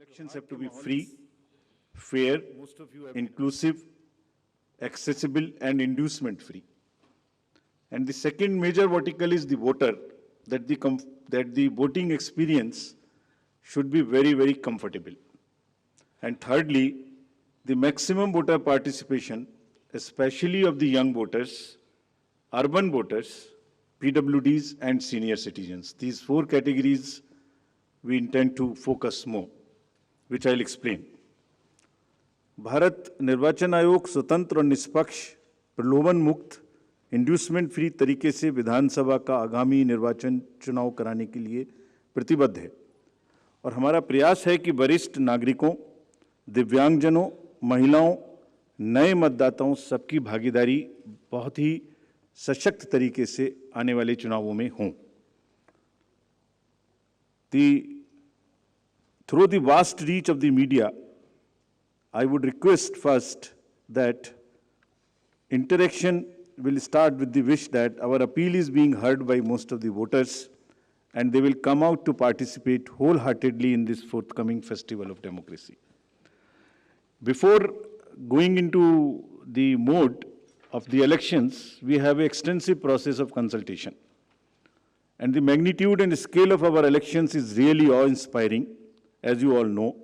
Elections have to be free, fair, inclusive, accessible, and inducement free. And the second major vertical is the voter, that the voting experience should be very, very comfortable. And thirdly, the maximum voter participation, especially of the young voters, urban voters, PWDs, and senior citizens. These four categories we intend to focus more, which I'll explain. Bharat निर्वाचन आयोग स्वतंत्र और निष्पक्ष, प्रलोभन मुक्त, inducement free तरीके से विधानसभा का आगामी निर्वाचन चुनाव कराने के लिए प्रतिबद्ध है और हमारा प्रयास है कि वरिष्ठ नागरिकों, दिव्यांगजनों, महिलाओं, नए मतदाताओं सबकी भागीदारी बहुत ही सशक्त तरीके से आने वाले चुनावों में हों. Through the vast reach of the media, I would request first that interaction will start with the wish that our appeal is being heard by most of the voters and they will come out to participate wholeheartedly in this forthcoming festival of democracy. Before going into the mode of the elections, we have an extensive process of consultation. And the magnitude and scale of our elections is really awe-inspiring, as you all know.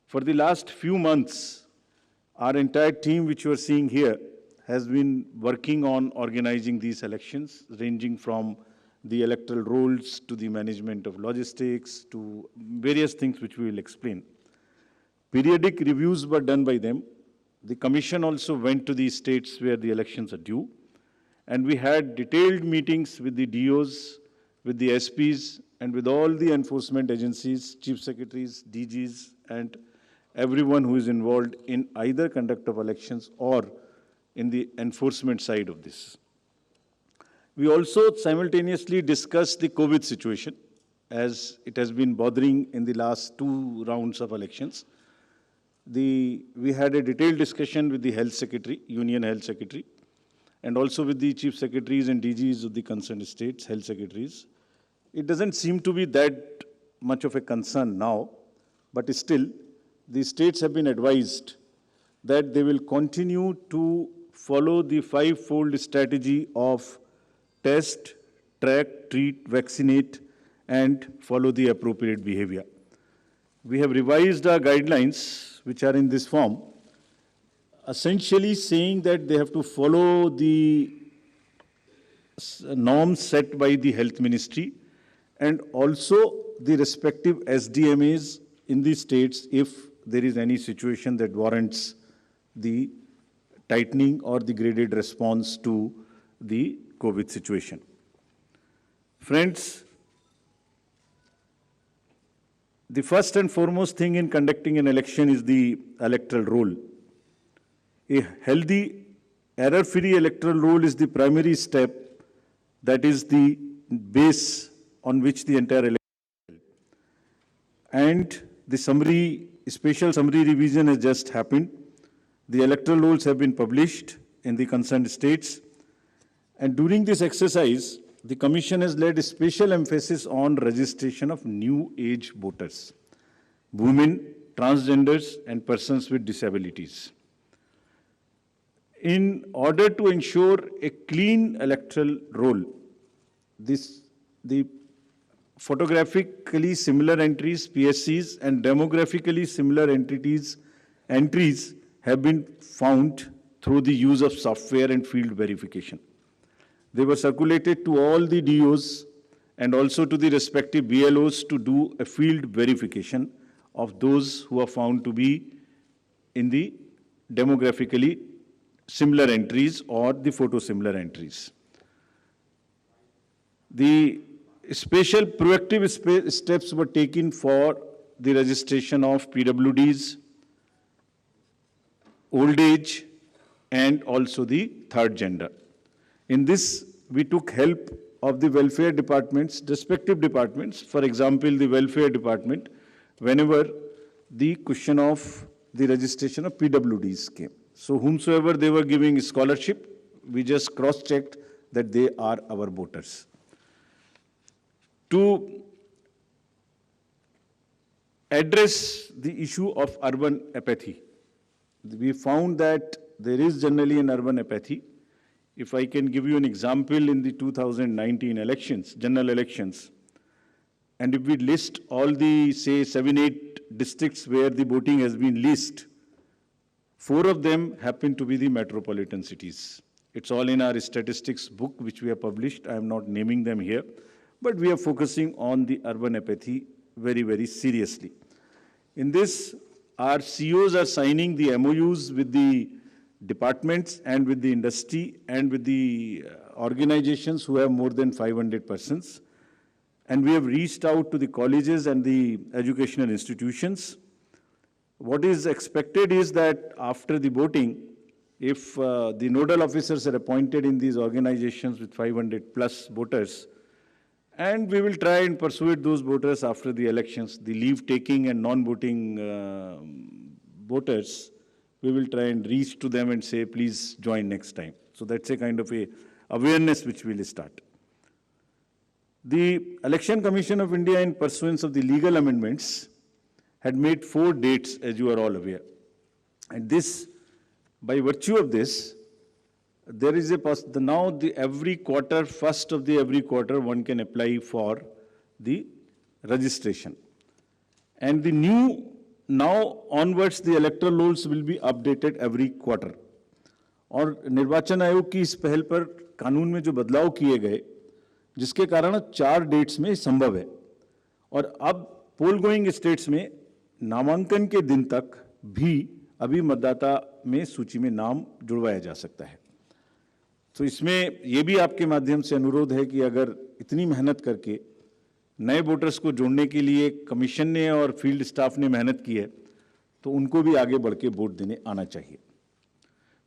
For the last few months, our entire team, which you are seeing here, has been working on organizing these elections, ranging from the electoral rolls to the management of logistics to various things which we will explain. Periodic reviews were done by them. The commission also went to the states where the elections are due, and we had detailed meetings with the DOs, with the SPs, and with all the enforcement agencies, chief secretaries, DGs, and everyone who is involved in either conduct of elections or in the enforcement side of this. We also simultaneously discussed the COVID situation, as it has been bothering in the last two rounds of elections. We had a detailed discussion with the Health Secretary, Union Health Secretary, and also with the Chief Secretaries and DGs of the concerned states, Health Secretaries. It doesn't seem to be that much of a concern now, but still, the states have been advised that they will continue to follow the five-fold strategy of test, track, treat, vaccinate, and follow the appropriate behavior. We have revised our guidelines, which are in this form, essentially saying that they have to follow the norms set by the Health Ministry and also the respective SDMAs in the states if there is any situation that warrants the tightening or the graded response to the COVID situation. Friends, the first and foremost thing in conducting an election is the electoral roll. A healthy, error-free electoral roll is the primary step, that is the base on which the entire election is held. And the special summary revision has just happened. The electoral rolls have been published in the concerned states. And during this exercise, the Commission has laid a special emphasis on registration of new age voters, women, transgenders, and persons with disabilities. In order to ensure a clean electoral roll, the photographically similar entries, PSCs, and demographically similar entries have been found through the use of software and field verification. They were circulated to all the DOs and also to the respective BLOs to do a field verification of those who are found to be in the demographically similar entries or the photo-similar entries. The special proactive steps were taken for the registration of PWDs, old age, and also the third gender. In this, we took help of the welfare departments, respective departments. For example, the welfare department, whenever the question of the registration of PWDs came. So whomsoever they were giving scholarship, we just cross-checked that they are our voters. To address the issue of urban apathy. We found that there is generally an urban apathy. If I can give you an example, in the 2019 elections, general elections, and if we list all the, say, 7-8 districts where the voting has been least, 4 of them happen to be the metropolitan cities. It's all in our statistics book, which we have published. I am not naming them here, but we are focusing on the urban apathy very, very seriously. In this, our CEOs are signing the MOUs with the departments and with the industry and with the organizations who have more than 500 persons. And we have reached out to the colleges and the educational institutions. What is expected is that after the voting, if the nodal officers are appointed in these organizations with 500 plus voters, and we will try and persuade those voters after the elections, the leave-taking and non-voting voters, we will try and reach to them and say, please join next time. So that's a kind of a awareness which we will start. The Election Commission of India, in pursuance of the legal amendments, had made 4 dates, as you are all aware. And this, by virtue of this, there is a now every quarter, first of the every quarter, one can apply for the registration. And the new, now onwards, the electoral rolls will be updated every quarter. और निर्वाचन आयोग की इस पहल पर कानून में जो बदलाव किए गए, जिसके कारण 4 डेट्स में संभव है, और अब पोल गोइंग स्टेट्स में नामांकन के दिन तक भी अभी मतदाता में सूची में नाम जुड़वाया जा सकता है। तो इसमें यह भी आपके माध्यम से अनुरोध है कि अगर इतनी मेहनत करके नए वोटर्स को जोड़ने के लिए कमीशन ने और फील्ड स्टाफ ने मेहनत की है, तो उनको भी आगे बढ़ के वोट देने आना चाहिए।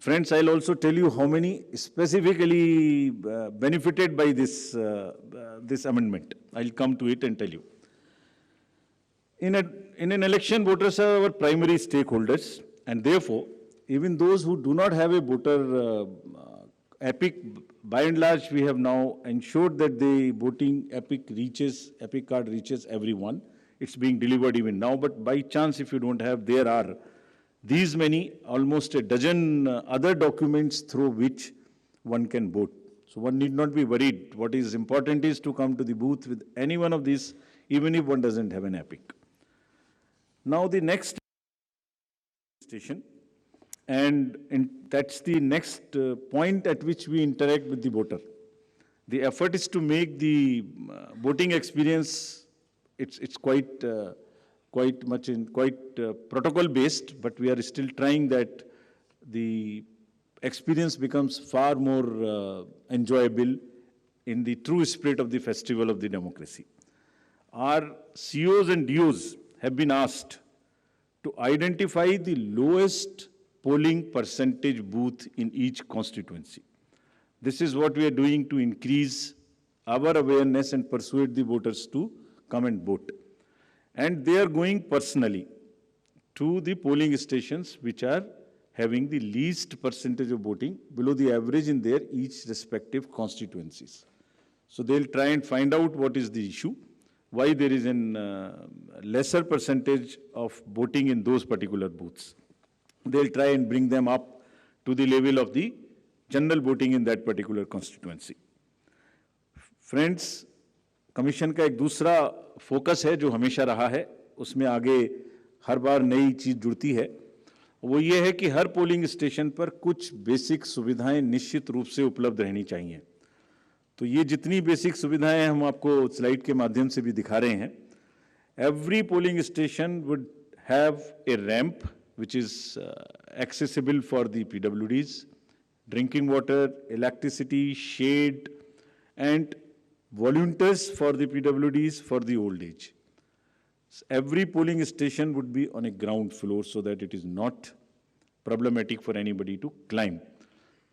Friends, I'll also tell you how many specifically benefited by this amendment. I'll come to it and tell you. In an election, voters are our primary stakeholders, and therefore, even those who do not have a voter epic, by and large, we have now ensured that the voting epic card reaches everyone. It's being delivered even now, but by chance, if you don't have, there are these many, almost a dozen other documents through which one can vote. So one need not be worried. What is important is to come to the booth with any one of these, even if one doesn't have an epic. Now the next station, and that's the next point at which we interact with the voter. The effort is to make the voting experience, it's quite protocol based, but we are still trying that the experience becomes far more enjoyable in the true spirit of the festival of the democracy. Our COs and DOs have been asked to identify the lowest polling percentage booth in each constituency. This is what we are doing to increase our awareness and persuade the voters to come and vote. And they are going personally to the polling stations which are having the least percentage of voting below the average in their each respective constituencies. So they'll try and find out what is the issue, why there is a lesser percentage of voting in those particular booths. They'll try and bring them up to the level of the general voting in that particular constituency. Friends, commission का एक दूसरा focus है जो हमेशा रहा है, उसमें आगे हर बार नई चीज जुड़ती है, वो ये है कि हर पोलिंग स्टेशन पर कुछ बेसिक सुविधाएं निश्चित रूप से उपलब्ध रहनी चाहिए। तो ये जितनी बेसिक सुविधाएं हम आपको स्लाइड के माध्यम से भी दिखा रहे हैं, every polling station would have a ramp which is accessible for the PWDs, drinking water, electricity, shade, and volunteers for the PWDs for the old age. Every polling station would be on a ground floor so that it is not problematic for anybody to climb.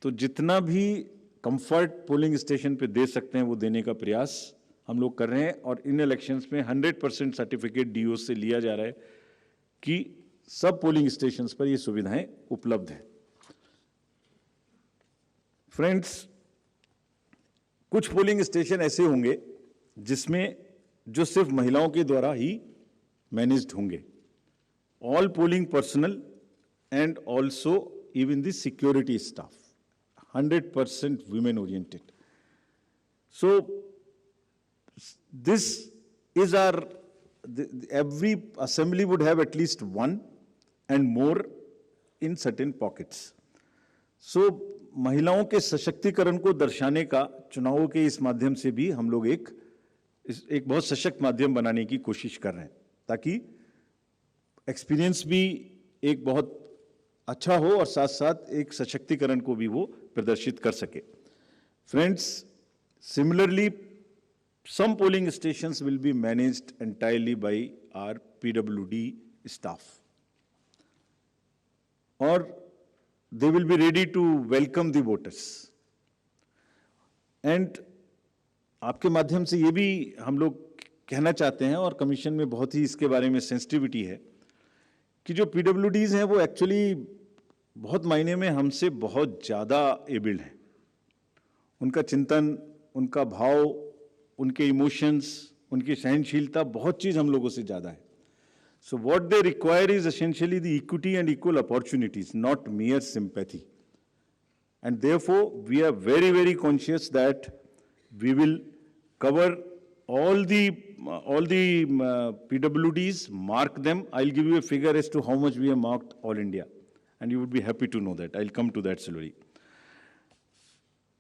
तो जितना भी comfort polling station पे दे सकते हैं वो देने का प्रयास हम लोग कर रहे हैं, और इन इलेक्शंस में 100% सर्टिफिकेट DO से लिया जा रहा है कि सब पोलिंग स्टेशंस पर ये सुविधाएं उपलब्ध हैं। फ्रेंड्स, कुछ पोलिंग स्टेशन ऐसे होंगे जिसमें जो सिर्फ महिलाओं के द्वारा ही मैनेज्ड होंगे. All polling personnel and also even the security staff, 100% women oriented. So this is our, every assembly would have at least one and more in certain pockets. So महिलाओं के सशक्तिकरण को दर्शाने का चुनावों के इस माध्यम से भी हम लोग एक बहुत सशक्त माध्यम बनाने की कोशिश कर रहे हैं, ताकि एक्सपीरियंस भी एक बहुत अच्छा हो और साथ साथ एक सशक्तिकरण को भी वो प्रदर्शित कर सके. Friends, similarly some polling stations will be managed entirely by our PWD staff, or they will be ready to welcome the voters. And आपके माध्यम से ये भी हम लोग कहना चाहते हैं, और कमीशन में बहुत ही इसके बारे में सेंसिटिविटी है, कि जो PWDs हैं वो एक्चुअली बहुत मायने में हमसे बहुत ज़्यादा एबल्ड हैं. उनका चिंतन, उनका भाव, उनके इमोशंस, उनकी सहनशीलता, बहुत चीज़ हम लोगों से ज़्यादा है. So what they require is essentially the equity and equal opportunities, not mere sympathy. And therefore, we are very, very conscious that we will cover all the PWDs, mark them. I'll give you a figure as to how much we have marked all India, and you would be happy to know that. I'll come to that slowly.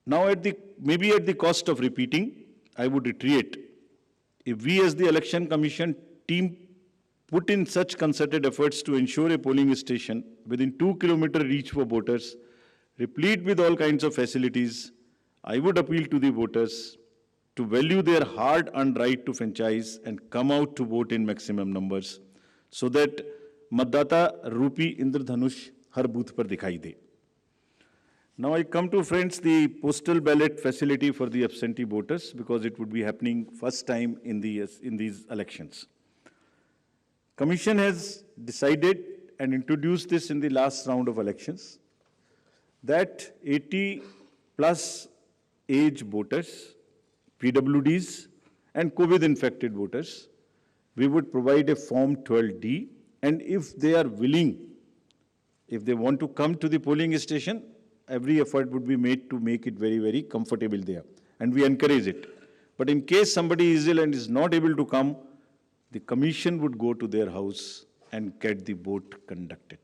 Now, maybe at the cost of repeating, I would reiterate, if we as the Election Commission team put in such concerted efforts to ensure a polling station within 2-kilometer reach for voters, replete with all kinds of facilities, I would appeal to the voters to value their hard-earned right to franchise and come out to vote in maximum numbers, so that Matdata Rupi Indradhanush har booth par dikhai de. Now I come to, friends, the postal ballot facility for the absentee voters, because it would be happening first time in these elections. Commission has decided and introduced this in the last round of elections, that 80 plus age voters, PWDs and COVID infected voters, we would provide a form 12D, and if they are willing, if they want to come to the polling station, every effort would be made to make it very, very comfortable there, and we encourage it. But in case somebody is ill and is not able to come, the commission would go to their house and get the vote conducted.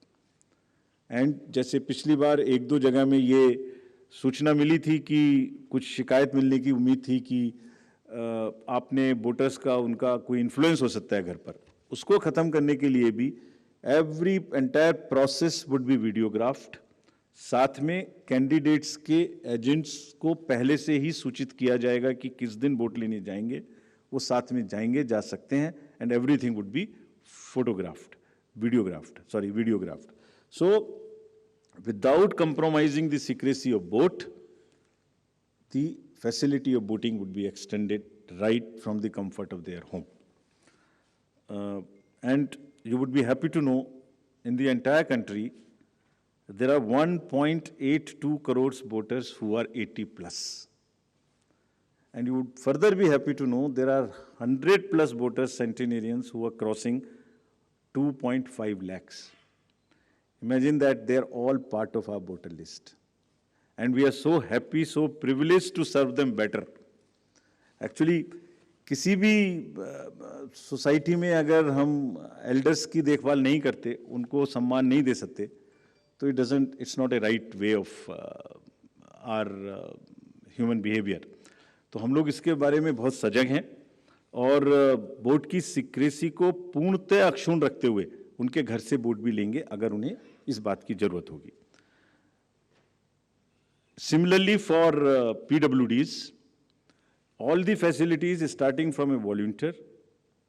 And जैसे पिछली बार एक दो जगह में ये सूचना मिली थी कि कुछ शिकायत मिलने की उम्मीद थी कि आपने वोटर्स का, उनका कोई इन्फ्लुएंस हो सकता है घर पर, उसको ख़त्म करने के लिए भी every entire process would be videographed. साथ में कैंडिडेट्स के एजेंट्स को पहले से ही सूचित किया जाएगा कि किस दिन वोट लेने जाएंगे, वो साथ में जाएंगे, जा सकते हैं, and everything would be videographed. So, without compromising the secrecy of vote, the facility of voting would be extended right from the comfort of their home. And you would be happy to know, in the entire country, there are 1.82 crores voters who are 80 plus. And you would further be happy to know there are 100 plus voters, centenarians, who are crossing 2.5 lakhs. Imagine that they're all part of our voter list. And we are so happy, so privileged to serve them better. Actually, किसी भी society में अगर हम elders की देखभाल नहीं करते, उनको सम्मान नहीं दे सकते, तो it's not a right way of our human behavior. तो हम लोग इसके बारे में बहुत सजग हैं, और वोट की सीक्रेसी को पूर्णतः अक्षुण्ण रखते हुए उनके घर से वोट भी लेंगे अगर उन्हें इस बात की जरूरत होगी. Similarly, for PWDs, all the facilities starting from a volunteer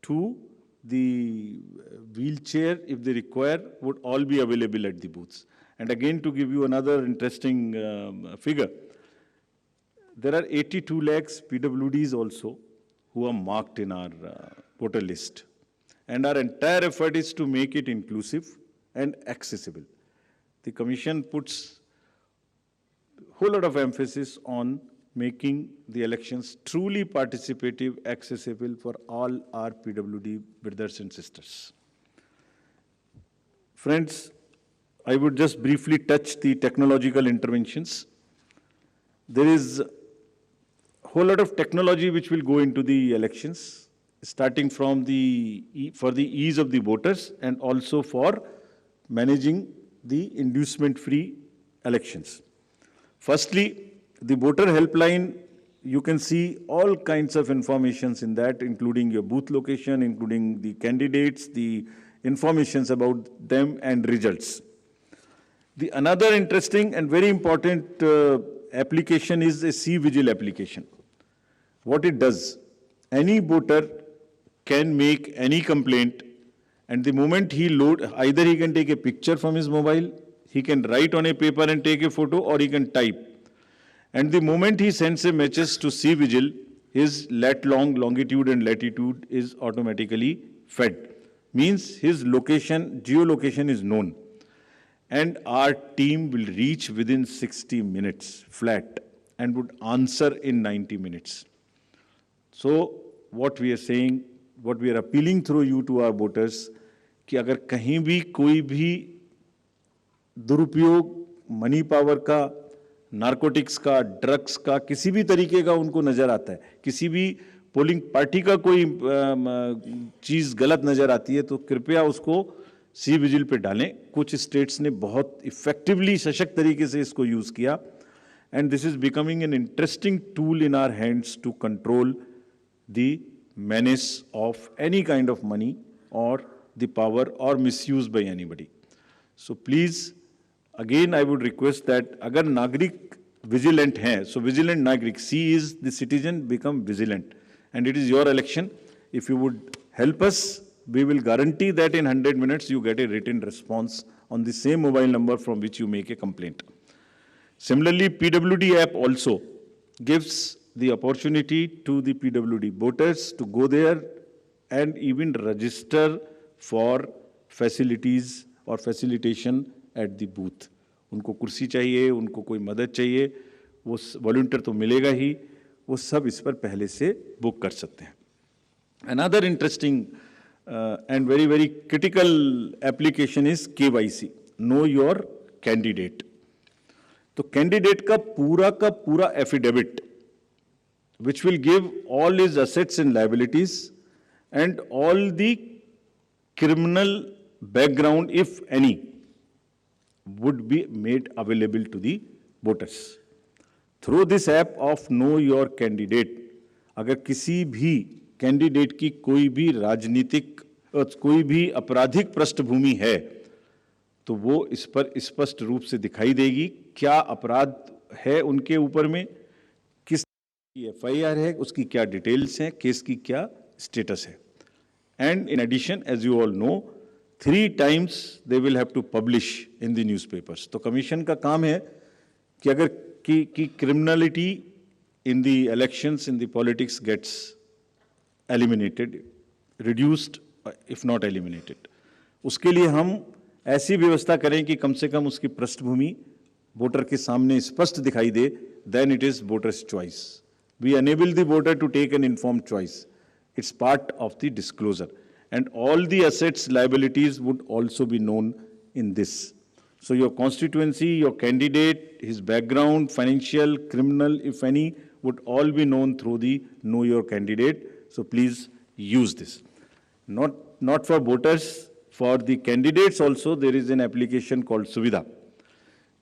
to the wheelchair, if they require, would all be available at the booths. And again, to give you another interesting figure, there are 82 lakhs PWDs also who are marked in our voter list. And our entire effort is to make it inclusive and accessible. The Commission puts a whole lot of emphasis on making the elections truly participative, accessible for all our PWD brothers and sisters. Friends, I would just briefly touch the technological interventions. There is a whole lot of technology which will go into the elections, starting from for the ease of the voters and also for managing the inducement-free elections. Firstly, the voter helpline, you can see all kinds of informations in that, including your booth location, including the candidates, the informations about them and results. The another interesting and very important application is a C-Vigil application. What it does, any voter can make any complaint, and the moment he load, either he can take a picture from his mobile, he can write on a paper and take a photo, or he can type. And the moment he sends a message to C-Vigil, his longitude and latitude is automatically fed. Means his location, geolocation is known. And our team will reach within 60 minutes flat and would answer in 90 minutes. So what we are saying, what we are appealing through you to our voters, कि अगर कहीं भी कोई भी दुरुपयोग money power का, narcotics का, drugs का, किसी भी तरीके का उनको नजर आता है, किसी भी पोलिंग पार्टी का कोई चीज़ गलत नजर आती है, तो कृपया उसको C-Vigil पे डालें. कुछ स्टेट्स ने बहुत इफेक्टिवली सशक्त तरीके से इसको यूज़ किया, and this is becoming an interesting tool in our hands to control the menace of any kind of money or the power or misuse by anybody. So please, again I would request that अगर नागरिक vigilant हैं, so vigilant नागरिक, C is the citizen become vigilant, and it is your election. If you would help us, we will guarantee that in 100 minutes you get a written response on the same mobile number from which you make a complaint. Similarly, PWD app also gives the opportunity to the PWD voters to go there and even register for facilities or facilitation at the booth. उनको कुर्सी चाहिए, उनको कोई मदद चाहिए, वो volunteer तो मिलेगा ही, वो सब इस पर पहले से बुक कर सकते हैं. Another interesting and very, very critical application is KYC, Know Your Candidate. तो कैंडिडेट का पूरा affidavit, which will give all his assets and liabilities and all the criminal background, if any, would be made available to the voters. Through this app of Know Your Candidate, अगर किसी भी candidate की कोई भी राजनीतिक कोई भी आपराधिक पृष्ठभूमि है, तो वो इस पर स्पष्ट रूप से दिखाई देगी क्या अपराध है उनके ऊपर में, किस FIR है, उसकी क्या डिटेल्स हैं, केस की क्या स्टेटस है. And in addition, as you all know, 3 times they will have to publish in the newspapers. तो कमीशन का काम है कि अगर की criminality in the elections, in the politics gets eliminated, reduced, if not eliminated. उसके लिए हम ऐसी व्यवस्था करें कि कम से कम उसकी पृष्ठभूमि वोटर के सामने स्पष्ट दिखाई दे, then it is voter's choice. We enable the voter to take an informed choice. It's part of the disclosure. And all the assets, liabilities would also be known in this. So your constituency, your candidate, his background, financial, criminal, if any, would all be known through the Know Your Candidate. So please use this. Not for voters, for the candidates also there is an application called Suvidha.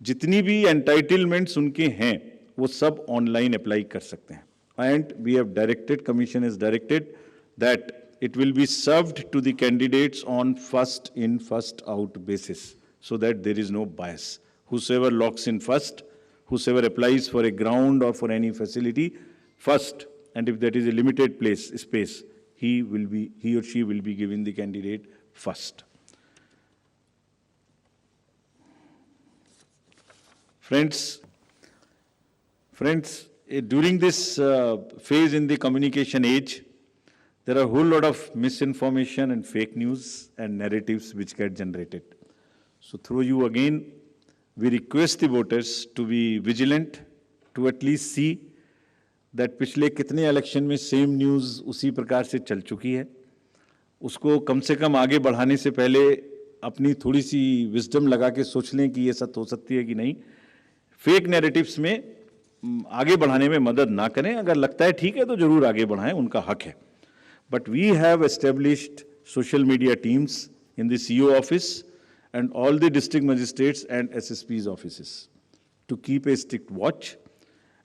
जितनी भी entitlements उनके हैं, वो सब online apply कर सकते हैं. And we have directed, Commission has directed that it will be served to the candidates on first in, first out basis, so that there is no bias. Whosoever locks in first, whosoever applies for a ground or for any facility first, and if that is a limited space, he or she will be given the candidate first. Friends, during this phase in the communication age, there are a whole lot of misinformation and fake news and narratives which get generated. So through you again, we request the voters to be vigilant, to at least see that पिछले कितने election में same news उसी प्रकार से चल चुकी है, उसको कम से कम आगे बढ़ाने से पहले अपनी थोड़ी सी विजडम लगा के सोच लें कि ये सच हो सकती है कि नहीं। फेक नैरेटिव्स में आगे बढ़ाने में मदद ना करें, अगर लगता है ठीक है तो जरूर आगे बढ़ाएं, उनका हक है। But we have established social media teams in the CO office and all the district magistrates and SSP's offices to keep a strict watch.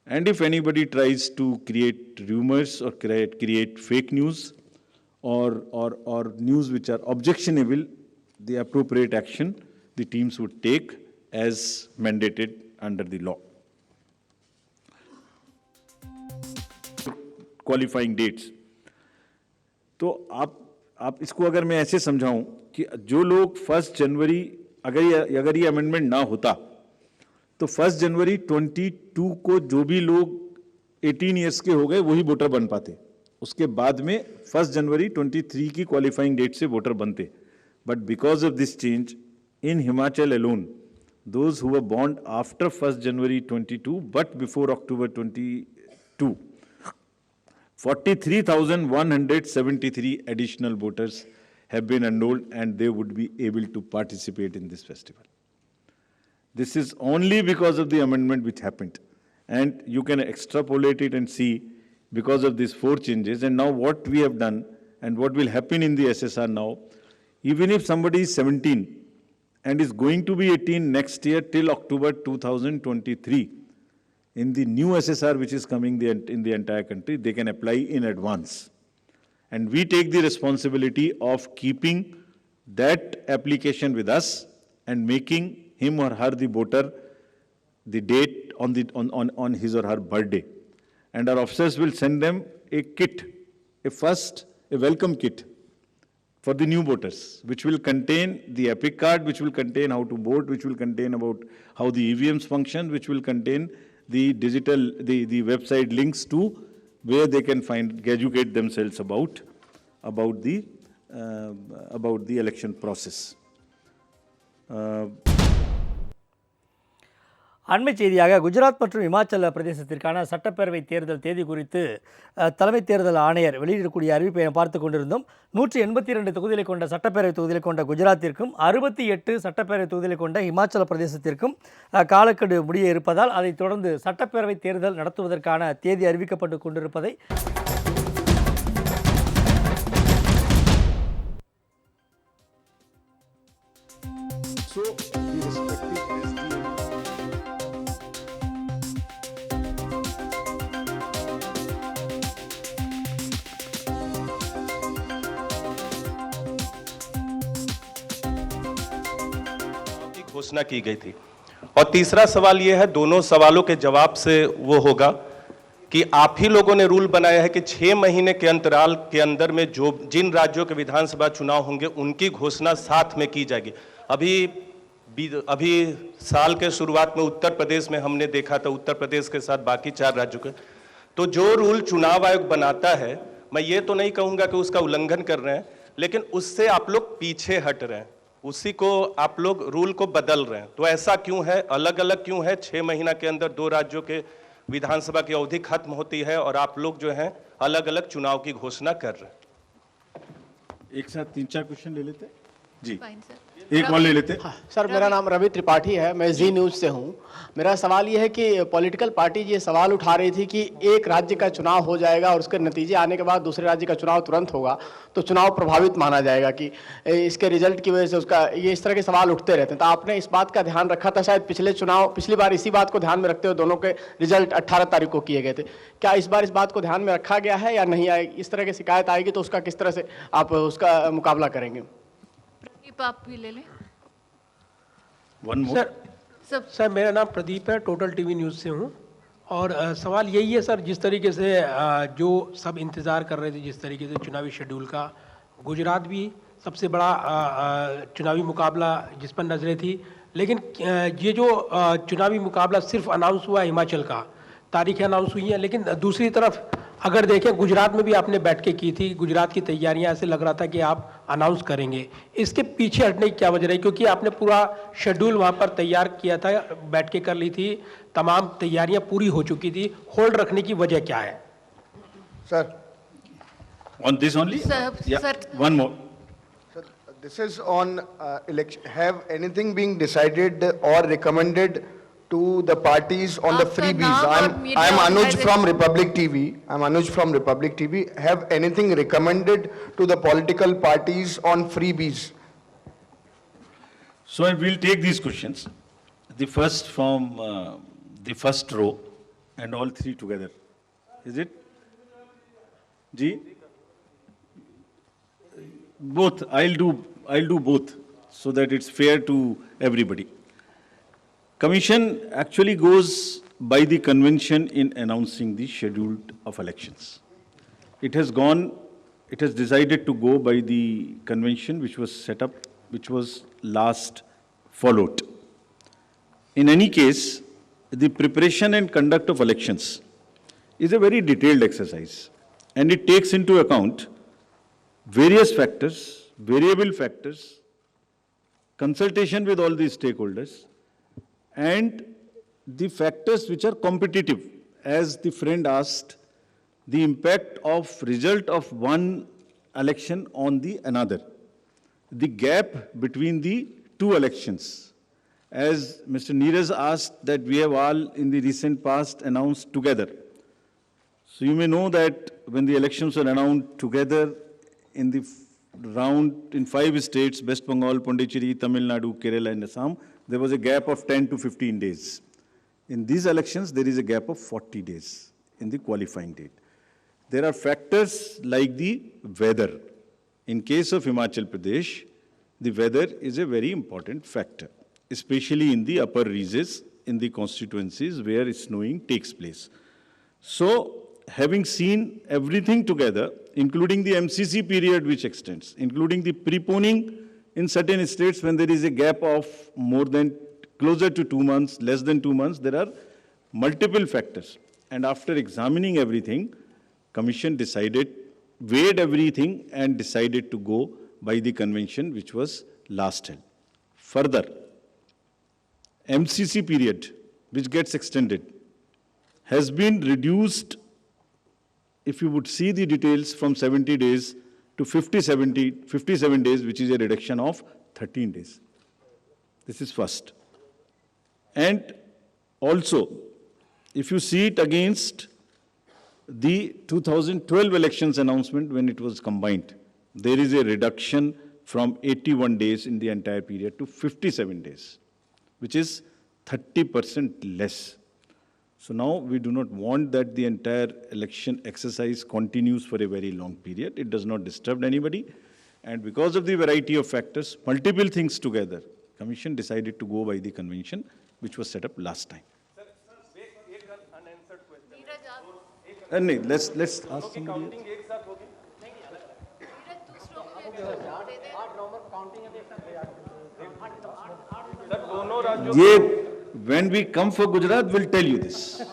And if anybody tries to create rumors or create fake news or news which are objectionable, the appropriate action the teams would take as mandated under the law. Qualifying dates. तो आप इसको अगर मैं ऐसे समझाऊं कि जो लोग 1 जनवरी अगर ये अमेंडमेंट ना होता तो 1 जनवरी 22 को जो भी लोग 18 ईयर्स के हो गए वही वोटर बन पाते, उसके बाद में 1 जनवरी 23 की क्वालिफाइंग डेट से वोटर बनते। But because of this change in Himachal alone, those who were born after 1 January 22 but before October 22, 43,173 additional voters have been enrolled and they would be able to participate in this festival. This is only because of the amendment which happened, and you can extrapolate it and see because of these 4 changes. And now what we have done and what will happen in the SSR now, even if somebody is 17 and is going to be 18 next year till October 2023, in the new SSR which is coming in the entire country, they can apply in advance. And we take the responsibility of keeping that application with us and making him or her the voter the date on his or her birthday. And our officers will send them a kit, a welcome kit for the new voters, which will contain the epic card, which will contain how to vote, which will contain about how the EVMs function, which will contain the the website links to where they can educate themselves about the election process. அண்மை செய்தியாக குஜராத் மற்றும் இமாச்சல பிரதேசத்திற்கான சட்டப்பேரவை தேர்தல் தேதி குறித்து தலைமை தேர்தல் ஆணையர் வெளியிடக்கூடிய அறிவிப்பை பார்த்து கொண்டிருந்தோம். 182 தொகுதிகளை கொண்ட சட்டப்பேரவை தொகுதிகளை கொண்ட குஜராத்திற்கும் 68 சட்டப்பேரவை தொகுதிகளை கொண்ட இமாச்சல பிரதேசத்திற்கும் காலக்கெடு முடிய இருப்பதால் அதைத் தொடர்ந்து சட்டப்பேரவை தேர்தல் நடத்துவதற்கான தேதி அறிவிக்கப்பட்டு கொண்டிருப்பதை घोषणा की गई थी। और तीसरा सवाल यह है, दोनों सवालों के जवाब से वो होगा कि आप ही लोगों ने रूल बनाया है कि 6 महीने के अंतराल के अंदर में जिन राज्यों के विधानसभा चुनाव होंगे उनकी घोषणा साथ में की जाएगी। अभी साल के शुरुआत में उत्तर प्रदेश में हमने देखा था, उत्तर प्रदेश के साथ बाकी 4 राज्यों के। तो जो रूल चुनाव आयोग बनाता है, मैं ये तो नहीं कहूँगा कि उसका उल्लंघन कर रहे हैं, लेकिन उससे आप लोग पीछे हट रहे हैं, उसी को आप लोग रूल को बदल रहे हैं। तो ऐसा क्यों है, अलग अलग क्यों है? 6 महीना के अंदर 2 राज्यों के विधानसभा की अवधि खत्म होती है और आप लोग जो हैं अलग अलग चुनाव की घोषणा कर रहे हैं। एक साथ 3-4 क्वेश्चन ले लेते हैं जी, एक और ले लेते हैं। हाँ, सर मेरा नाम रवि त्रिपाठी है, मैं जी न्यूज़ से हूँ। मेरा सवाल ये है कि पॉलिटिकल पार्टी ये सवाल उठा रही थी कि एक राज्य का चुनाव हो जाएगा और उसके नतीजे आने के बाद दूसरे राज्य का चुनाव तुरंत होगा तो चुनाव प्रभावित माना जाएगा, कि इसके रिजल्ट की वजह से उसका, ये इस तरह के सवाल उठते रहते हैं। तो आपने इस बात का ध्यान रखा था, शायद पिछली बार इसी बात को ध्यान में रखते हुए दोनों के रिजल्ट 18 तारीख को किए गए थे। क्या इस बार इस बात को ध्यान में रखा गया है या नहीं आएगी? इस तरह की शिकायत आएगी तो उसका किस तरह से आप उसका मुकाबला करेंगे? आप भी ले लें। सर मेरा नाम प्रदीप है, टोटल टीवी न्यूज़ से हूँ। और सवाल यही है सर, जिस तरीके से जो सब इंतज़ार कर रहे थे, जिस तरीके से चुनावी शेड्यूल का, गुजरात भी सबसे बड़ा चुनावी मुकाबला जिस पर नजरें थी, लेकिन ये जो चुनावी मुकाबला सिर्फ अनाउंस हुआ हिमाचल का, तारीखें अनाउंस हुई हैं, लेकिन दूसरी तरफ अगर देखें गुजरात में भी आपने बैठकें की थी, गुजरात की तैयारियां, ऐसे लग रहा था कि आप अनाउंस करेंगे, इसके पीछे हटने की क्या वजह रही? क्योंकि आपने पूरा शेड्यूल वहाँ पर तैयार किया था, बैठ के कर ली थी, तमाम तैयारियां पूरी हो चुकी थी, होल्ड रखने की वजह क्या है? Sir, On this only? Sir, Yeah, sir. one more. sir, this is on election. Have anything being decided or recommended to the parties on the After freebies? now, I'm media Anuj organization- from Republic TV. I'm Anuj from Republic TV. Have anything recommended to the political parties on freebies? So I will take these questions. The first from the first row and all three together. Is it? Ji? Both. I'll do both so that it's fair to everybody. Commission actually goes by the convention in announcing the schedule of elections. It has decided to go by the convention which was set up, which was last followed. In any case, the preparation and conduct of elections is a very detailed exercise, and it takes into account various factors, variable factors, consultation with all the stakeholders, and the factors which are competitive. As the friend asked, the impact of result of one election on the another, the gap between the two elections. As Mr. Neeraj asked, that we have all in the recent past announced together. So you may know that when the elections were announced together in the round in 5 states, West Bengal, Pondicherry, Tamil Nadu, Kerala and Assam, there was a gap of 10 to 15 days. In these elections, there is a gap of 40 days in the qualifying date. There are factors like the weather. In case of Himachal Pradesh, the weather is a very important factor, especially in the upper reaches, in the constituencies where snowing takes place. So, having seen everything together, including the MCC period which extends, including the preponing in certain states when there is a gap of more than, closer to 2 months, less than 2 months, there are multiple factors. And after examining everything, Commission decided, weighed everything and decided to go by the convention which was last held. Further, MCC period, which gets extended, has been reduced, if you would see the details, from 70 days to 57 days, which is a reduction of 13 days. This is first. And also, if you see it against the 2012 elections announcement when it was combined, there is a reduction from 81 days in the entire period to 57 days, which is 30% less. So now we do not want that the entire election exercise continues for a very long period. It does not disturb anybody. And because of the variety of factors, multiple things together, Commission decided to go by the convention which was set up last time. No, let's ask somebody else. When we come for Gujarat, we'll tell you this. Can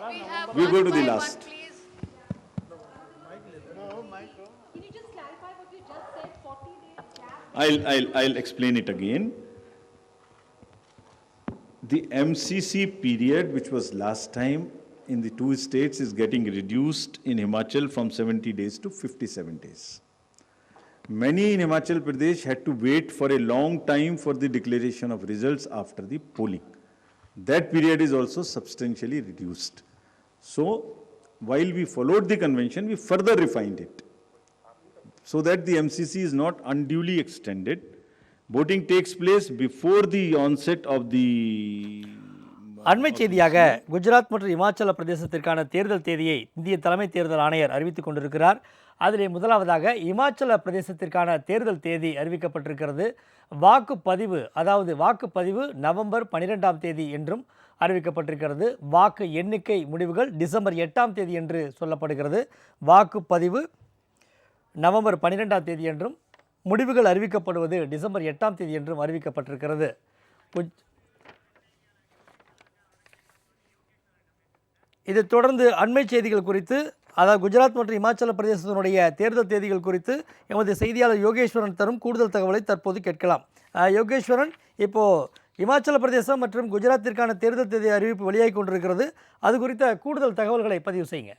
we have We one go to the by last. one, please? Can you just clarify what you just said, 40 days gap? I'll explain it again. The MCC period, which was last time in the 2 states, is getting reduced in Himachal from 70 days to 57 days. Many in Himachal Pradesh had to wait for a long time for the declaration of results after the polling. That period is also substantially reduced. So, while we followed the convention, we further refined it so that the MCC is not unduly extended. Voting takes place before the onset of the அண்மை செய்தியாக குஜராத் மற்றும் இமாச்சல பிரதேசத்திற்கான தேர்தல் தேதியை இந்திய தலைமை தேர்தல் ஆணையர் அறிவித்துக் கொண்டிருக்கிறார். அதிலே முதலாவதாக இமாச்சல பிரதேசத்திற்கான தேர்தல் தேதி அறிவிக்கப்பட்டிருக்கிறது. வாக்குப்பதிவு நவம்பர் 12ஆம் தேதி என்றும் அறிவிக்கப்பட்டிருக்கிறது. வாக்கு எண்ணிக்கை முடிவுகள் டிசம்பர் 8ஆம் தேதி என்று சொல்லப்படுகிறது. வாக்குப்பதிவு நவம்பர் 12ஆம் தேதி என்றும் முடிவுகள் அறிவிக்கப்படுவது டிசம்பர் 8ஆம் தேதி என்றும் அறிவிக்கப்பட்டிருக்கிறது. இதைத் தொடர்ந்து அண்மை செய்திகள் குறித்து அதாவது குஜராத் மற்றும் இமாச்சல பிரதேசத்தினுடைய தேர்தல் தேதிகள் குறித்து எமது செய்தியாளர் யோகேஸ்வரன் தரும் கூடுதல் தகவலை தற்போது கேட்கலாம். யோகேஸ்வரன், இப்போது இமாச்சல பிரதேசம் மற்றும் குஜராத்திற்கான தேர்தல் தேதி அறிவிப்பு வெளியாகி கொண்டிருக்கிறது. அது குறித்த கூடுதல் தகவல்களை பதிவு செய்யுங்க.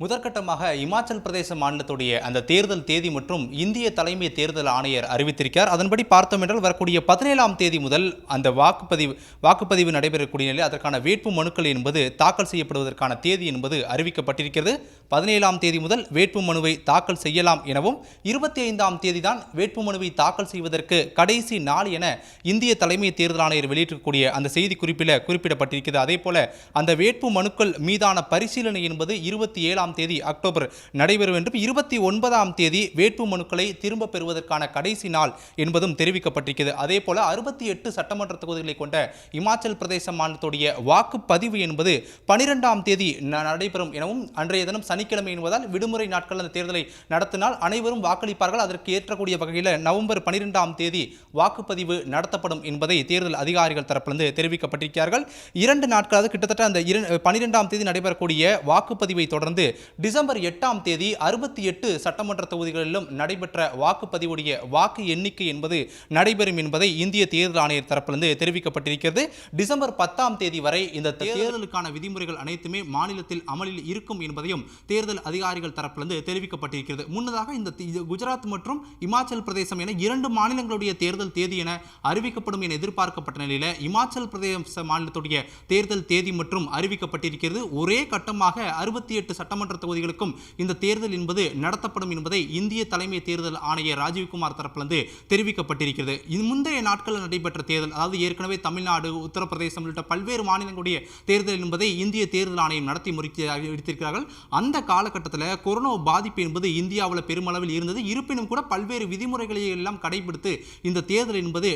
முதற்கட்டமாக இமாச்சல் பிரதேச மாநிலத்துடைய அந்த தேர்தல் தேதி மற்றும் இந்திய தலைமை தேர்தல் ஆணையர் அறிவித்திருக்கிறார். அதன்படி பார்த்தோம் என்றால் வரக்கூடிய 17ஆம் தேதி முதல் அந்த வாக்குப்பதிவு நடைபெறக்கூடிய நிலையில் அதற்கான வேட்பு மனுக்கள் என்பது தாக்கல் செய்யப்படுவதற்கான தேதி என்பது அறிவிக்கப்பட்டிருக்கிறது. 17ஆம் தேதி முதல் வேட்பு மனுவை தாக்கல் செய்யலாம் எனவும் 25ஆம் தேதி தான் வேட்பு மனுவை தாக்கல் செய்வதற்கு கடைசி நாள் என இந்திய தலைமை தேர்தல் ஆணையர் வெளியிட்டிருக்கக்கூடிய அந்த செய்தி குறிப்பில் குறிப்பிடப்பட்டிருக்கிறது. அதே போல அந்த வேட்பு மனுக்கள் மீதான பரிசீலனை என்பது 27ஆம் தேதி அக்டோபர் நடைபெறும் என்றும் 29ஆம் தேதி வேட்பு மனுக்களை திரும்ப பெறுவதற்கான கடைசி நாள் என்பதும் தெரிவிக்கப்பட்டிருக்கிறது. அதே போல 68 சட்டமன்ற தொகுதிகளை கொண்ட இமாச்சல் பிரதேச மாநிலத்துடைய வாக்குப்பதிவு என்பது 12ஆம் தேதி நடைபெறும் எனவும் அன்றைய தினம் சனிக்கிழமை என்பதால் விடுமுறை நாட்கள் அந்த தேர்தலை நடத்தினால் அனைவரும் வாக்களிப்பார்கள். அதற்கு ஏற்றக்கூடிய வகையில் நவம்பர் 12ஆம் தேதி வாக்குப்பதிவு நடத்தப்படும் என்பதை தேர்தல் அதிகாரிகள் தரப்பிலிருந்து தெரிவிக்கப்பட்டிருக்கிறார்கள். 2 நாட்களாவது கிட்டத்தட்ட அந்த 12ஆம் தேதி நடைபெறக்கூடிய வாக்குப்பதிவை தொடர்ந்து டிசம்பர் 8ஆம் தேதி 68 சட்டமன்ற தொகுதிகளிலும் நடைபெற்ற வாக்குப்பதிவுடைய வாக்கு எண்ணிக்கை என்பது நடைபெறும் என்பதை இந்திய தேர்தல் ஆணையர் தரப்பிலிருந்து தெரிவிக்கப்பட்டிருக்கிறது. டிசம்பர் 10ஆம் தேதி வரை இந்த தேர்தலுக்கான விதிமுறைகள் அனைத்துமே மாநிலத்தில் அமலில் இருக்கும் என்பதையும் தேர்தல் அதிகாரிகள் தரப்பிலிருந்து தெரிவிக்கப்பட்டிருக்கிறது. முன்னதாக இந்த குஜராத் மற்றும் இமாச்சல் பிரதேசம் என 2 மாநிலங்களுடைய தேர்தல் தேதி என அறிவிக்கப்படும் என எதிர்பார்க்கப்பட்ட நிலையில் இமாச்சல் பிரதேச மாநிலத்துடைய தேர்தல் தேதி மற்றும் அறிவிக்கப்பட்டிருக்கிறது. ஒரே கட்டமாக 68 சட்டமன்ற தொகுதிகளுக்கும் இந்த தேர்தல் என்பது நடத்தப்படும் என்பதை இந்திய தலைமை தேர்தல் ஆணையர் ராஜீவ்குமார் தரப்பிலிருந்து தெரிவிக்கப்பட்டிருக்கிறது. முந்தைய நாட்களில் நடைபெற்ற தேர்தல், அதாவது ஏற்கனவே தமிழ்நாடு, உத்தரப்பிரதேசம் உள்ளிட்ட பல்வேறு மாநிலங்களுடைய தேர்தல் என்பதை இந்திய தேர்தல் ஆணையம் நடத்தி முடித்திருக்கிறார்கள். அந்த காலகட்டத்தில் கொரோனா பாதிப்பு என்பது இந்தியாவில் பெருமளவில் இருந்தது. இருப்பினும் கூட பல்வேறு விதிமுறைகளை எல்லாம் கடைபிடித்து இந்த தேர்தல் என்பது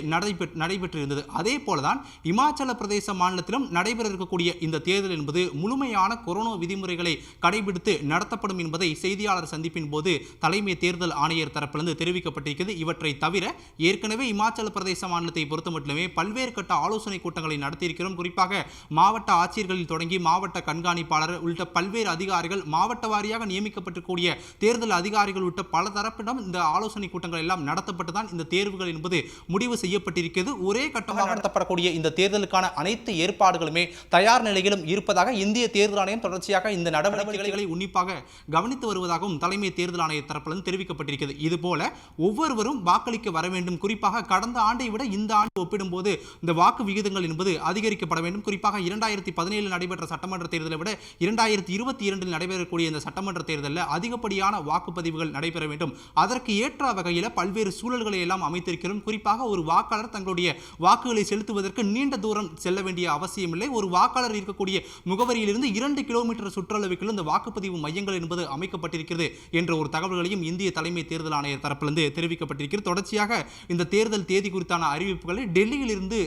நடைபெற்றிருந்தது. அதே போலதான் இமாச்சல பிரதேச மாநிலத்திலும் நடைபெற இருக்கக்கூடிய இந்த தேர்தல் என்பது முழுமையான கொரோனா விதிமுறைகளை கடைபிடித்து நடத்தப்படும் என்பதை செய்தியாளர் சந்திப்பின் போது தலைமை தேர்தல் ஆணையர் தரப்பிலிருந்து தெரிவிக்கப்பட்டிருக்கிறது. இவற்றை தவிர ஏற்கனவே இமாச்சல பிரதேச மாநிலத்தை பொறுத்தமட்டிலுமே பல்வேறு கட்ட ஆலோசனை கூட்டங்களை நடத்தியிருக்கிறோம். குறிப்பாக மாவட்ட ஆட்சியர்களில் தொடங்கி மாவட்ட கண்காணிப்பாளர் உள்ளிட்ட பல்வேறு அதிகாரிகள், மாவட்ட வாரியாக நியமிக்கப்பட்டிருக்கூடிய தேர்தல் அதிகாரிகள் உள்ளிட்ட பல தரப்பிடம் இந்த ஆலோசனை கூட்டங்கள் எல்லாம் நடத்தப்பட்டு தான் இந்த தேர்வுகள் என்பது முடிவு செய்யப்பட்டிருக்கிறது. ஒரே கட்டமாக நடத்தப்படக்கூடிய இந்த தேர்தலுக்கான அனைத்து ஏற்பாடுகளுமே தயார் நிலையிலும் இருப்பதாக இந்திய தேர்தல் ஆணையம் தொடர்ச்சியாக இந்த நடவடிக்கைகளை உன்னிப்பாக கவனித்து வருவதாகவும் தலைமை தேர்தல் ஆணையர் தரப்பிலிருந்து தெரிவிக்கப்பட்டிருக்கிறது. இதுபோல ஒவ்வொருவரும் வாக்களிக்க வர வேண்டும். குறிப்பாக கடந்த ஆண்டை விட இந்த ஆண்டு ஒப்பிடும்போது இந்த வாக்கு விகிதங்கள் என்பது அதிகரிக்கப்பட வேண்டும். குறிப்பாக 2017 நடைபெற்ற சட்டமன்ற தேர்தலை விட 2022 நடைபெறக்கூடிய இந்த சட்டமன்ற தேர்தலில் அதிகப்படியான வாக்குப்பதிவுகள் நடைபெற வேண்டும். அதற்கு ஏற்ற வகையில் பல்வேறு சூழல்களை எல்லாம் அமைத்திருக்கிறோம். குறிப்பாக ஒரு வாக்காளர் தங்களுடைய வாக்குகளை செலுத்துவதற்கு நீண்ட தூரம் செல்ல வேண்டிய அவசியமில்லை. ஒரு வாக்காளர் இருக்கக்கூடிய முகவரியிலிருந்து 2 கிலோமீட்டர் சுற்றளவுக்கு இந்த வாக்குப்பதிவு மையங்கள் என்பது அமைக்கப்பட்டிருக்கிறது என்ற ஒரு தகவல்களையும் இந்திய தலைமை தேர்தல் ஆணையர் தரப்பிலிருந்து தெரிவிக்கப்பட்டிருக்கிறது. தொடர்ச்சியாக இந்த தேர்தல் தேதி குறித்தான அறிவிப்புகளை டெல்லியிலிருந்து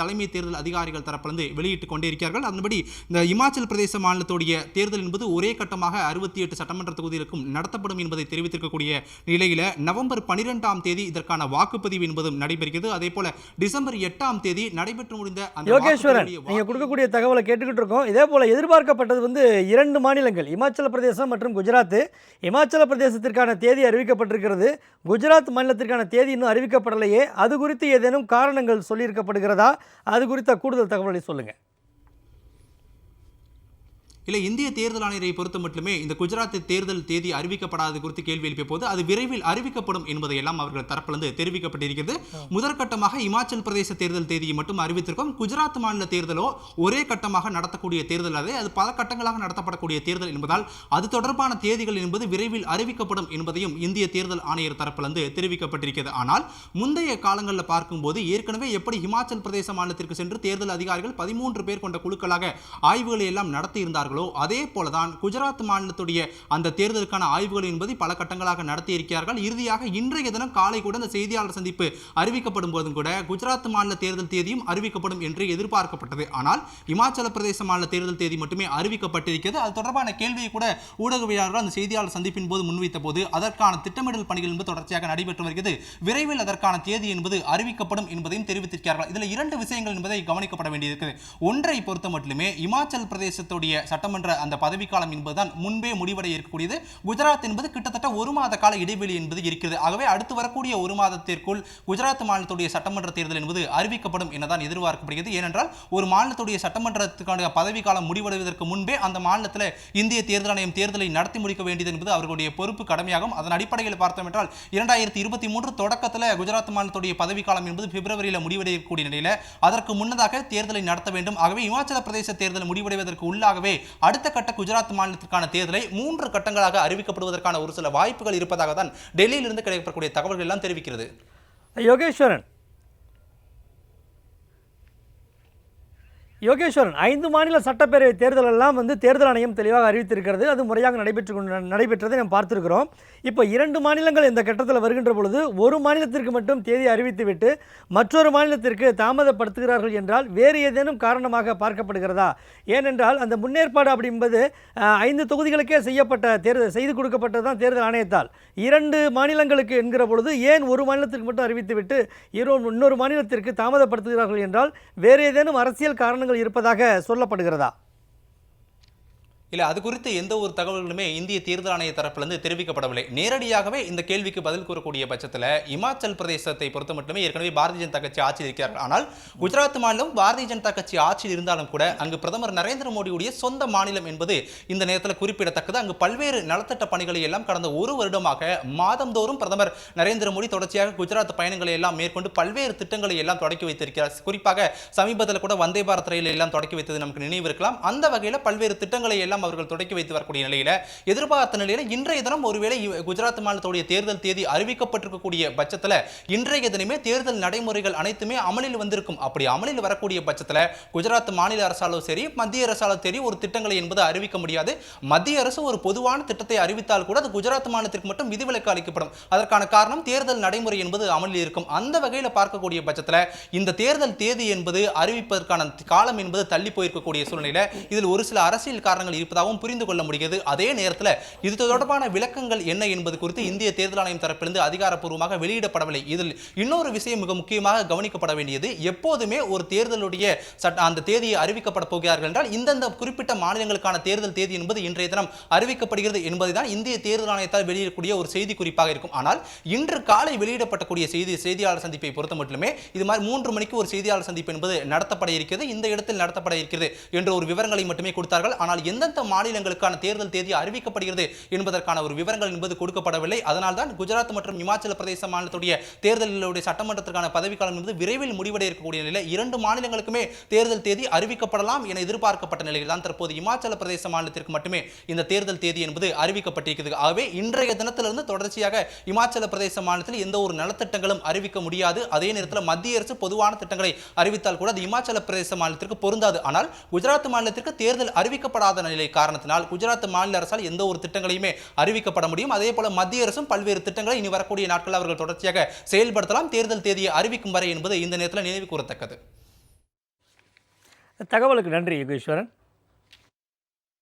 தலைமை தேர்தல் அதிகாரிகள் தரப்பிலிருந்து வெளியிட்டுக் கொண்டே இருக்கிறார்கள். அதன்படி இந்த இமாச்சல் பிரதேச மாநிலத்துடைய தேர்தல் என்பது ஒரே கட்டமாக 68 சட்டமன்ற தொகுதிகளுக்கும் நடத்தப்படும் என்பதை தெரிவித்திருக்கக்கூடிய நிலையில் நவம்பர் 12ஆம் தேதி இதற்கான வாக்குப்பதிவு என்பதும் நடைபெறுகிறது. அதே போல டிசம்பர் 8ஆம் தேதி நடைபெற்று முடிந்த யோகேஸ்வரன், நீங்க கொடுக்கக்கூடிய தகவலை கேட்டுக்கிட்டு இருக்கோம். இதே போல எதிர்பார்க்கப்பட்டது 2 மாநிலங்கள் இமாச்சல பிரதேசம் மற்றும் குஜராத். இமாச்சல பிரதேசத்திற்கான தேதி அறிவிக்கப்பட்டிருக்கிறது. குஜராத் மாநிலத்திற்கான தேதி இன்னும் அறிவிக்கப்படலையே. அது குறித்து ஏதேனும் காரணங்கள் சொல்லியிருக்கப்படுகிறதா? அது குறித்த கூடுதல் தகவலை சொல்லுங்க. இல்லை, இந்திய தேர்தல் ஆணையரை பொறுத்த மட்டுமே இந்த குஜராத் தேர்தல் தேதி அறிவிக்கப்படாதது குறித்து கேள்வி எழுப்பிய போது அது விரைவில் அறிவிக்கப்படும் என்பதையெல்லாம் அவர்கள் தரப்பிலிருந்து தெரிவிக்கப்பட்டிருக்கிறது. முதற்கட்டமாக இமாச்சல் பிரதேச தேர்தல் தேதியை மட்டும் அறிவித்திருக்கும். குஜராத் மாநில தேர்தலோ ஒரே கட்டமாக நடத்தக்கூடிய தேர்தல், அது பல கட்டங்களாக நடத்தப்படக்கூடிய தேர்தல் என்பதால் அது தொடர்பான தேதிகள் என்பது விரைவில் அறிவிக்கப்படும் என்பதையும் இந்திய தேர்தல் ஆணையர் தரப்பிலிருந்து தெரிவிக்கப்பட்டிருக்கிறது. ஆனால் முந்தைய காலங்களில் பார்க்கும்போது ஏற்கனவே எப்படி இமாச்சல் பிரதேச மாநிலத்திற்கு சென்று தேர்தல் அதிகாரிகள் 13 பேர் கொண்ட குழுக்களாக ஆய்வுகளை எல்லாம் நடத்தியிருந்தார்கள், அதே போலதான் குஜராத் மாநிலத்துடைய அந்த தேர்தலுக்கான ஆய்வுகள் என்பது பல கட்டங்களாக நடத்தி இருக்கிறார்கள். இறுதியாக இன்றைய தினம் காலை கூட இந்த செய்தியாளர் சந்திப்பு அறிவிக்கப்படும் போதும் கூட குஜராத் மாநில தேர்தல் தேதியும் அறிவிக்கப்படும் என்று எதிர்பார்க்கப்பட்டது. ஆனால் இமாச்சல பிரதேச மாநில தேர்தல் தேதி மட்டுமே அறிவிக்கப்பட்டிருக்கிறது. அது தொடர்பான கேள்வியை கூட ஊடகவியலாளர்கள் அந்த செய்தியாளர் சந்திப்பின் போது முன்வைத்த போது அதற்கான திட்டமிடல் பணிகள் என்பது தொடர்ச்சியாக நடைபெற்று வருகிறது. விரைவில் அதற்கான தேதி என்பது அறிவிக்கப்படும் என்பதையும் தெரிவித்திருக்கிறார்கள். இதில் 2 விஷயங்கள் என்பதை கவனிக்கப்பட வேண்டியிருக்கிறது. ஒன்றை பொறுத்த மட்டுமே இமாச்சல் பிரதேசத்துடைய சட்ட சட்டமன்ற அந்த பதவிக்காலம் என்பதுதான் முன்பே முடிவடைய இருக்கக்கூடியது. குஜராத் என்பது கிட்டத்தட்ட 1 மாத கால இடைவெளி என்பது இருக்கிறது. ஆகவே அடுத்து வரக்கூடிய 1 மாதத்திற்குள் குஜராத் மாநிலத்துடைய சட்டமன்ற தேர்தல் என்பது அறிவிக்கப்படும் எனதான் எதிர்பார்க்கப்படுகிறது. ஏனென்றால் ஒரு மாநிலத்துடைய சட்டமன்றத்துக்கான பதவிக்காலம் முடிவடைவதற்கு முன்பே அந்த மாநிலத்தில் இந்திய தேர்தல் ஆணையம் தேர்தலை நடத்தி முடிக்க வேண்டியது என்பது அவர்களுடைய பொறுப்பு கடமையாகும். அதன் அடிப்படையில் பார்த்தோம் என்றால் 2023 தொடக்கத்தில் குஜராத் மாநிலத்துடைய பதவிக்காலம் என்பது பிப்ரவரியில் முடிவடையக்கூடிய நிலையில் அதற்கு முன்னதாக தேர்தலை நடத்த வேண்டும். ஆகவே இமாச்சல பிரதேச தேர்தல் முடிவடைவதற்கு உள்ளாகவே அடுத்த கட்ட குஜராத் மாநிலத்திற்கான தேர்தலை 3 கட்டங்களாக அறிவிக்கப்படுவதற்கான ஒரு சில வாய்ப்புகள் இருப்பதாக தான் டெல்லியிலிருந்து கிடைக்கப்படக்கூடிய தகவல்கள் எல்லாம் தெரிவிக்கிறது. யோகேஸ்வரன் 5 மாநில சட்டப்பேரவை தேர்தல் எல்லாம் தேர்தல் ஆணையம் தெளிவாக அறிவித்திருக்கிறது. அது முறையாக நடைபெற்றதை நாம் பார்த்திருக்கிறோம். இப்போ 2 மாநிலங்கள் இந்த கட்டத்தில் வருகின்ற பொழுது ஒரு மாநிலத்திற்கு மட்டும் தேதி அறிவித்துவிட்டு மற்றொரு மாநிலத்திற்கு தாமதப்படுத்துகிறார்கள் என்றால் வேறு ஏதேனும் காரணமாக பார்க்கப்படுகிறதா? ஏனென்றால் அந்த முன்னேற்பாடு அப்படின்பது 5 தொகுதிகளுக்கே செய்து கொடுக்கப்பட்டது தான் தேர்தல் ஆணையத்தால். 2 மாநிலங்களுக்கு என்கிற பொழுது ஏன் ஒரு மாநிலத்திற்கு மட்டும் அறிவித்துவிட்டு இன்னொரு மாநிலத்திற்கு தாமதப்படுத்துகிறார்கள் என்றால் வேறு ஏதேனும் அரசியல் காரணங்கள் இருப்பதாக சொல்லப்படுகிறதா? இல்லை, அது குறித்து எந்த ஒரு தகவல்களுமே இந்திய தேர்தல் ஆணைய தரப்பிலிருந்து தெரிவிக்கப்படவில்லை. நேரடியாகவே இந்த கேள்விக்கு பதில் கூறக்கூடிய பட்சத்தில் இமாச்சல் பிரதேசத்தை பொறுத்த மட்டுமே ஏற்கனவே பாரதிய ஜனதா கட்சி ஆட்சியில் இருக்கிறார்கள். ஆனால் குஜராத் மாநிலம் பாரதிய ஜனதா கட்சி ஆட்சியில் இருந்தாலும் கூட அங்கு பிரதமர் நரேந்திர மோடியுடைய சொந்த மாநிலம் என்பது இந்த நேரத்தில் குறிப்பிடத்தக்கது. அங்கு பல்வேறு நலத்திட்ட பணிகளை எல்லாம் கடந்த 1 வருடமாக மாதந்தோறும் பிரதமர் நரேந்திர மோடி தொடர்ச்சியாக குஜராத் பயணங்களை எல்லாம் மேற்கொண்டு பல்வேறு திட்டங்களை எல்லாம் தொடக்கி வைத்திருக்கிறார். குறிப்பாக சமீபத்தில் கூட வந்தே பாரத் ரயில் எல்லாம் தொடக்கி வைத்தது நமக்கு நினைவு இருக்கலாம். அந்த வகையில் பல்வேறு திட்டங்களை எல்லாம் அவர்கள் தொடக்கி வைத்து வரக்கூடிய நிலையில எதிர்பார்த்த நிலையில இன்றைய தினம் ஒருவேளை குஜராத் மாநிலத்துடைய தேர்தல் தேதி அறிவிக்கப்பட்டிருக்கக்கூடிய பட்சத்தில் இன்றைய தினமே தேர்தல் நடைமுறைகள் அனைத்துமே அமலில் வந்திருக்கும். அப்படி அமலில் வரக்கூடிய பட்சத்தில் குஜராத் மாநில அரசாலும் சரி மத்திய அரசாலும் சரி ஒரு திட்டங்களை என்பது அறிவிக்க முடியாது. மத்திய அரசு ஒரு பொதுவான திட்டத்தை அறிவித்தால் கூட அது குஜராத் மாநிலத்திற்கு மட்டும் விதிவிலக்கு அளிக்கப்படும். அதற்கான காரணம் தேர்தல் நடைமுறை என்பது அமலில் இருக்கும். அந்த வகையில் பார்க்கக்கூடிய பட்சத்தில் இந்த தேர்தல் தேதி என்பது அறிவிப்பதற்கான காலம் என்பது தள்ளி போயிருக்கக்கூடிய சூழ்நிலை இதில் ஒரு சில அரசியல் காரணங்கள் இருப்பதாகவும் புரிந்து கொள்ள முடிகிறது. அதே நேரத்தில் இது தொடர்பான விளக்கங்கள் என்ன என்பது குறித்து இந்திய தேர்தல் ஆணையம் தரப்பிலிருந்து அதிகாரப்பூர்வமாக வெளியிடப்படவில்லை. இதில் இன்னொரு விஷயம் மிக முக்கியமாக கவனிக்கப்பட வேண்டியது, எப்போதுமே ஒரு தேர்தலுடைய அந்த தேதியை அறிவிக்கப்பட போகிறார்கள் என்றால் இந்தந்த குறிப்பிட்ட மாநிலங்களுக்கான தேர்தல் தேதி என்பது இன்றைய தினம் அறிவிக்கப்படுகிறது என்பதுதான் இந்திய தேர்தல் ஆணையத்தால் வெளியிடக்கூடிய ஒரு செய்தி குறிப்பாக இருக்கும். ஆனால் இன்று காலை வெளியிடப்படக்கூடிய செய்தியாளர் சந்திப்பை பொறுத்த மட்டுமே இது மாதிரி 3 மணிக்கு ஒரு செய்தியாளர் சந்திப்பு என்பது நடத்தப்பட இருக்கிறது, இந்த இடத்தில் நடத்தப்பட இருக்கிறது என்ற ஒரு விவரங்களை மட்டுமே கொடுத்தார்கள். ஆனால் எந்தெந்த மாநிலங்களுக்கான தேர்தல் தேதி அறிவிக்கப்படுகிறது என்பதற்கான ஒரு விவரங்கள் என்பது கொடுக்கப்படவில்லை. அதனால்தான் குஜராத் மற்றும் இமாச்சல பிரதேச மாநிலத்துடைய தேர்தலுடைய சட்டமன்றத்திற்கான பதவிக்காலம் என்பது விரைவில் முடிவடைய இருக்கக்கூடிய நிலையில் 2 மாநிலங்களுக்குமே தேர்தல் தேதி அறிவிக்கப்படலாம் என எதிர்பார்க்கப்பட்ட நிலையில் தான் தற்போது இமாச்சல பிரதேச மாநிலத்திற்கு மட்டுமே இந்த தேர்தல் தேதி என்பது அறிவிக்கப்பட்டிருக்கிறது. ஆகவே இன்றைய தினத்திலிருந்து தொடர்ச்சியாக இமாச்சல பிரதேச மாநிலத்தில் எந்த ஒரு நலத்திட்டங்களும் அறிவிக்க முடியாது. அதே நேரத்தில் மத்திய அரசு பொதுவான திட்டங்களை அறிவித்தால் கூட அது இமாச்சல பிரதேச மாநிலத்திற்கு பொருந்தாது. ஆனால் குஜராத் மாநிலத்திற்கு தேர்தல் அறிவிக்கப்படாத நிலை காரணத்தினால் குஜராத் மாநில அரசால் எந்த ஒரு திட்டங்களையுமே அறிவிக்கப்பட முடியும். அதே போல மத்திய அரசும் பல்வேறு திட்டங்களை இனி வரக்கூடிய நாட்களில் அவர்கள் தொடர்ச்சியாக செயல்படுத்தலாம் தேர்தல் தேதியை அறிவிக்கும் வரை என்பது இந்த நேரத்தில் நினைவு கூறத்தக்கது. தகவலுக்கு நன்றி யோகேஸ்வரன்.